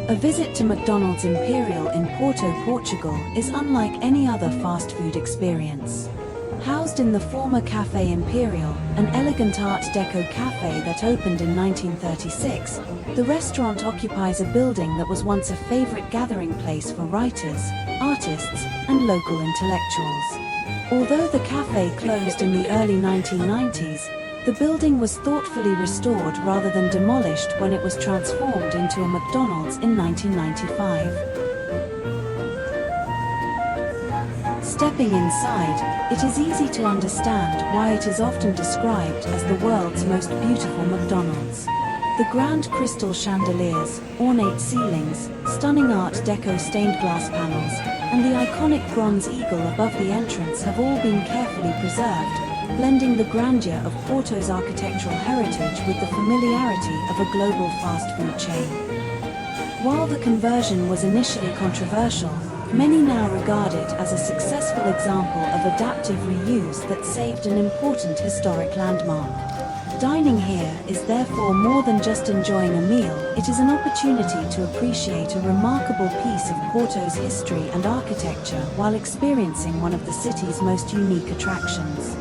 A visit to McDonald's Imperial in Porto, Portugal is unlike any other fast food experience. Housed in the former Café Imperial, an elegant Art Deco cafe that opened in 1936, the restaurant occupies a building that was once a favorite gathering place for writers, artists, and local intellectuals. Although the cafe closed in the early 1990s, the building was thoughtfully restored rather than demolished when it was transformed into a McDonald's in 1995. Stepping inside, it is easy to understand why it is often described as the world's most beautiful McDonald's. The grand crystal chandeliers, ornate ceilings, stunning Art Deco stained glass panels, and the iconic bronze eagle above the entrance have all been carefully preserved, blending the grandeur of Porto's architectural heritage with the familiarity of a global fast food chain. While the conversion was initially controversial, many now regard it as a successful example of adaptive reuse that saved an important historic landmark. Dining here is therefore more than just enjoying a meal, it is an opportunity to appreciate a remarkable piece of Porto's history and architecture while experiencing one of the city's most unique attractions.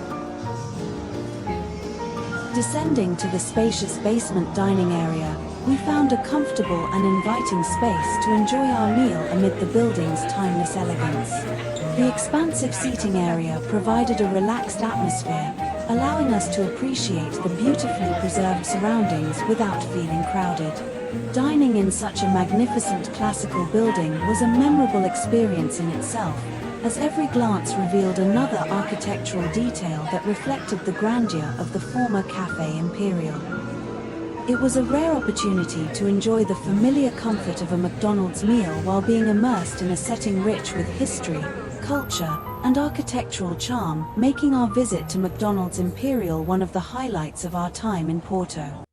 Descending to the spacious basement dining area, we found a comfortable and inviting space to enjoy our meal amid the building's timeless elegance. The expansive seating area provided a relaxed atmosphere, allowing us to appreciate the beautifully preserved surroundings without feeling crowded. Dining in such a magnificent classical building was a memorable experience in itself, as every glance revealed another architectural detail that reflected the grandeur of the former Café Imperial. It was a rare opportunity to enjoy the familiar comfort of a McDonald's meal while being immersed in a setting rich with history, culture, and architectural charm, making our visit to McDonald's Imperial one of the highlights of our time in Porto.